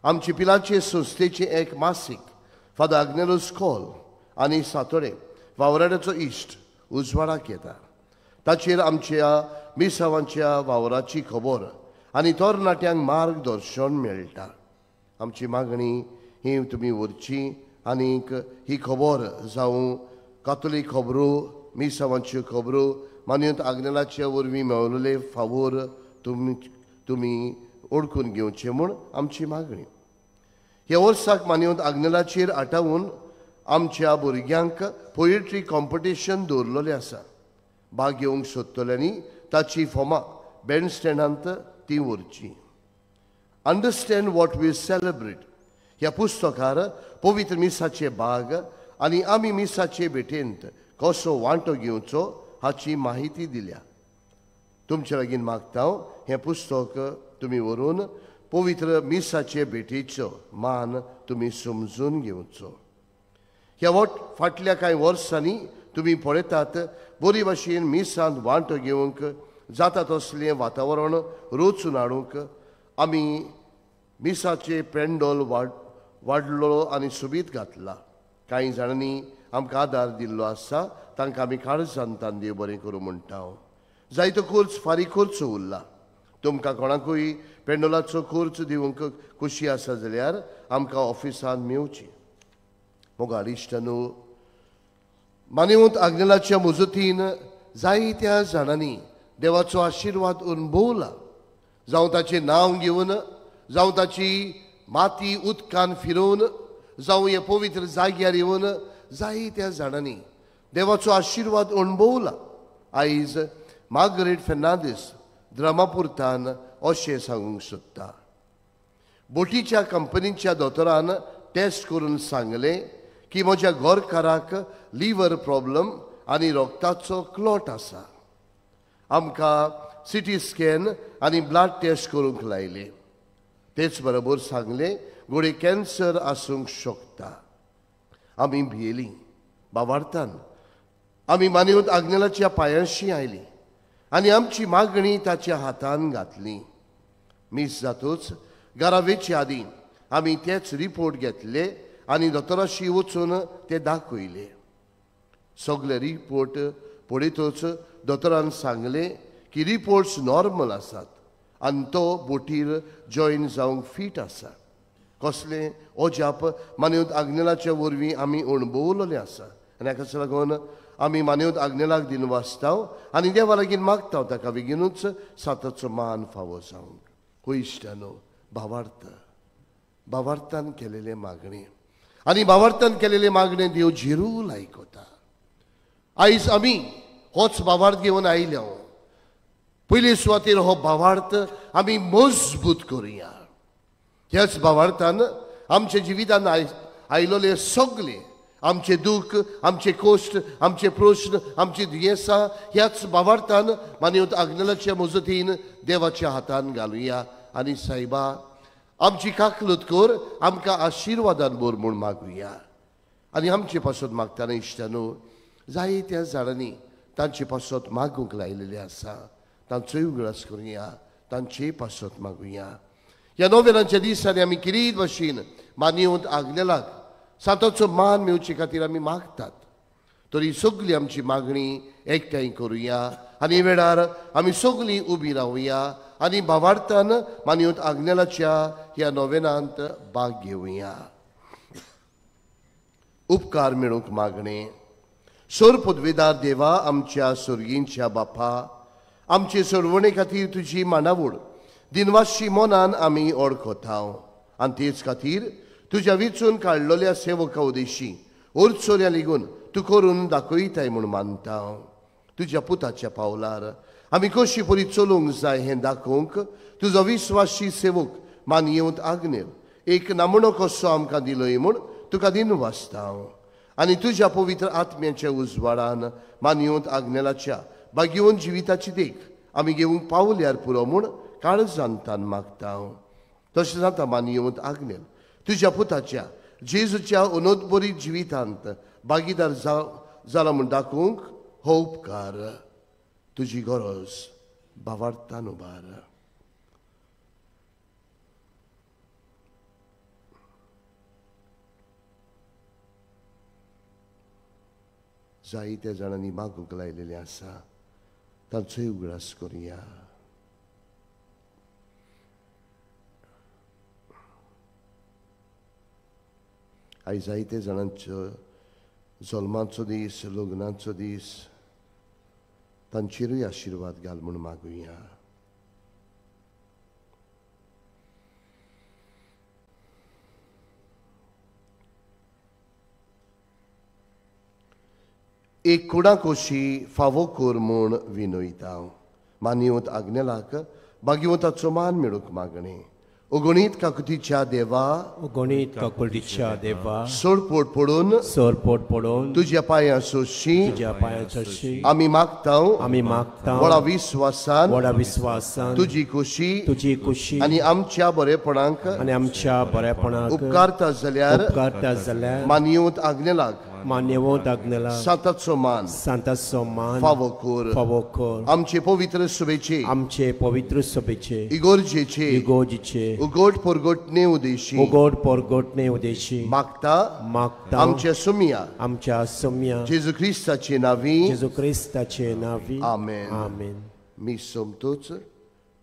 Speaker 9: आमचे पिलाचे संस्थेचे एक मासीक फादर आग्नेलोस कॉल आनी सातोडे वावराड्याचो इश्ट उजवाडाक येता. ताचेर आमच्या मिसांवांच्या वावराची खबर आनी तरणाट्यांक मार्गदर्शन मेळटा. आमची मागणी ही तुमी व्हरची आनीक ही खबर जावं कातोलीक खबरो मिसांवांच्यो खबरो मानून आग्नेलाच्या वरवीं मेळिल्ले फावोर तुमी ओळखून घेवचे म्हूण आमची मागणी. ह्या वर्साक मानून आग्नेलाचेर आटावून आमच्या भुरग्यांक पोएट्री कॉम्पिटिशन दवरलेलें आसा. भाग घेवंक सोदतल्यांनी ताची फॉर्मां बँड स्टँडांत ती व्हरची. अंडरस्टँड वॉट वी सेलिब्रेट ह्या पुस्तकार पवित्र मिसाचे भाग आनी आमी मिसाचे भेटेंत कसो वांटो घेवचो हाची माहिती दिल्या. तुमचे लागीं मागता हें पुस्तक तुमी व्हरून पवित्र मिसाचे भेटेचो मान तुमी समजून घेवचो. ह्या फाटल्या कांय वर्सांनी तुमी पळयतात बरे भाशेन मिसांत वांटो घेवंक जाता तसलें वातावरण रचून हाडूंक आमी मिसाचे पेंडॉल वाडलो आनी सुबीत घातला. कांय जाणांनी आमकां आदार दिल्लो आसा तांकां आमी काळजांतान देव बरें करूं म्हणटा. जायतो खर्च फारीक करचो उरला. तुमकां कोणाकूय पेंडॉलाचो खर्च दिवंक खुशी आसा जाल्यार आमकां ऑफिसांत मेवची. मोगाळ इश्टांनो, मानेवंत आग्नेलाच्या मुजतीन जायत्या जाणांनी देवाचो आशिर्वाद अनुभवला. जावं ताचें नांव घेवन जावं ताची माती उदकान फिरोवन जावं हे पवित्र जाग्यार येवन जायत्या जाणांनी देवाचो आशिर्वाद अनुभवला. आयज मार्गरेट फेर्नांदीस द्रामापुरतान अशें सांगूंक सोदता. बोटीच्या कंपनीच्या दोतोरान टेस्ट करून सांगलें की म्हज्या घरकाराक लिव्हर प्रॉब्लम आनी रगताचो क्लॉट आसा. आमकां सिटी स्कॅन आनी ब्लड टेस्ट करूंक लायले. तेच बरोबर सांगलें घोडे कॅन्सर आसूंक शकता. आमी भियेलीं. बाबार्थान आमी मानेवंत आग्नेलाच्या पांयांशी आयलीं आनी आमची मागणी ताच्या हातान घातली. मीस जातूच घरावेचे आदीं आमी तेच रिपोर्ट घेतले आनी दोतोराशी वचून ते दाखयले. सगळे रिपोर्ट पळयतच दोतोरान सांगलें की रिपोर्ट्स नॉर्मल आसात आनी तो बोटीर जॉयन जावंक फीट आसा. कसलें अजाप मानेवंत आग्नेलाच्या वरवीं आमी अणभवलेलें आसा. आनी हाकाच लागून आमी मानेवंत आग्नेलाक दिन वाचताव आनी देवा लागीं मागताव ताका बेगीनूच साताचो मान फावो जावंक. हो इश्टानो, भावार्थान केलेले मागणे आनी भावार्थान केलेले मागणे देव झिरूल आयकता. आयज आमी होच भावार्थ घेवन आयल्या. पयले सुवातेर हो भावार्थ आमी मजबूत करुया. ह्याच भावार्थान आमच्या जिवितान आयलोले सगळे आमचे दुख, आमचे कश्ट, आमचे प्रश्न, आमची दुयेंसां ह्याच भावार्थान मानेवंत आग्नेलाच्या मजतीन देवाच्या हातान घालुया. आनी सायबा, आमची काकलूत कर, आमकां आशिर्वादान भर म्हूण मागुया. आनी आमचे पासत मागतना इश्टानो, जायत्या जाणांनी तांचे पासत मागूंक लायलेले आसा. तांचोय उगडास करुया, तांचे पासत मागुया. ह्या नोव्हेनाच्या दिसांनी आमी किरीत भाशेन मानेवंत आग्नेलाक साताचो मान मेवचे खातीर आमी मागतात. तरी सगळी आमची मागणी एकठांय करुया आनी वेळार आमी सगळीं उबी रावुया आनी भावार्थान मानेवंत आग्नेलाच्या ह्या नोव्हेनांत भाग घेवया. उपकार मेळूंक मागणे. सोर पदवेदार देवा, आमच्या स्वर्गींच्या बापा, आमचे सोडवणे खातीर तुजी मांडावळ दिनवाशी मोनान आमी ओळखता आनी तेच खातीर तुज्या विचून काडलेल्या सेवका उदेशी ओर्चोऱ्या लेगून तूं करून दाखयताय म्हूण मानता. तुज्या पुताच्या पावलार आमी कशी बरी चलूंक जाय हें दाखोवंक तुजो विस्वासी सेवक मान येवंत आग्नेर एक नमुनो कसो आमकां दिलोय म्हूण तुका दिनवासता. आनी तुज्या पवित्र आत्म्याच्या उजवाडान मान येवंत आग्नेलाच्या भाग्यवन जिविताची देख आमी घेवंक पावल्यार पुरो म्हूण काळजांतान मागता. तशें जाता मान येवंत आग्नेल तुज्या पुताच्या जेजूच्या अनोदबरी जिवितांत भागीदार जाला म्हूण दाखोवंक हो उपकार तुजी गरज भावार्थान उबार. जायत्या जाणांनी मागूंक लायलेलें आसा, तांचोय उगडास करुया. आयज जायते जाणांचो जल्माचो दीस, लग्नाचो दीस, तांचेरूय आशिर्वाद घाल म्हूण मागुया. एक कुडा कोशी फावो कोर म्हूण विनयता. मानिवंत आग्नेलाक भाग्यवंताचो मान मेळूंक मागणे. उगणीत काकुतीच्या देवा,
Speaker 2: उगणीत काकुतीच्या देवा,
Speaker 9: सोडपोट पडून तुज्या पांयां सोशी,
Speaker 2: तुज्या पांयां सोशी
Speaker 9: आमी मागतां, व्हडा विस्वासान तुजी कुशी आनी आमच्या बरेपणाक उपकारता जाल्यार मानिवंत आग्नेलाक सांताचो मान फावो कोर. आमचे पवित्र सभेचे इगोर्जेचे उगोड पोरगोटणे उदेशी मागता आमच्या सोम्या जेजू ख्रिस्ताचे नावी आमेन. मी सोमतोच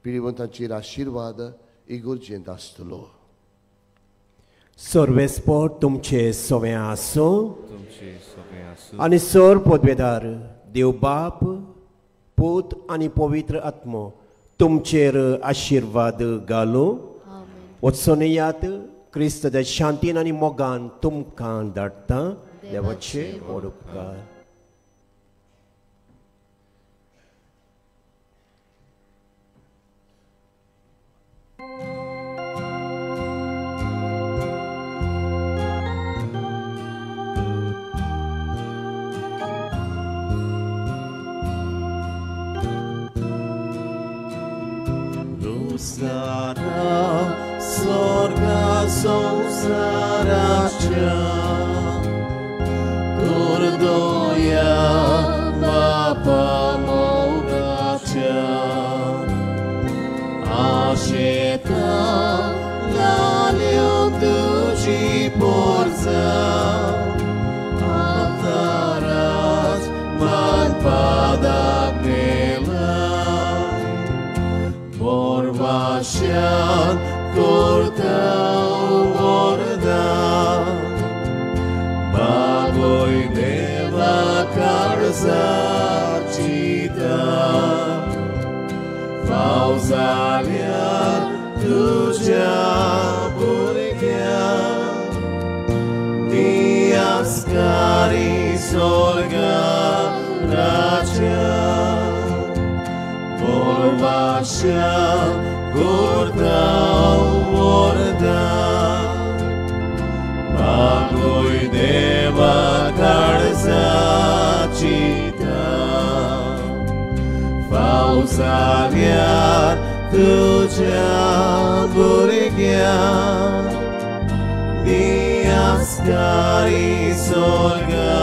Speaker 9: पिळवंताचेर आशिर्वाद इगोर्जेंत आसतलो.
Speaker 2: सर्वेस्पोर तुमचे सोवे आसो आनी सर पदवेदार देव बाप, पूत आनी पवित्र आत्मो तुमचेर आशिर्वाद घालो. वचोनयात क्रिस्ताच्या शांतीन आनी मोगान तुमकां धाडटा. देवाचे व्हड उपकार.
Speaker 7: Sara sorga संसाराच्या दुर्दया बापा मोगाच्या आशेता लाल्यो तुझी पोरजा आताराच मान पादाक गेला Porvașan curtau vorda Bagoi deva carzacita Fauzalia tuja burghia Diascari solga racea Porvașan curtau vorda Bagoi deva carzacita Fauzalia tuja burghia Diascari solga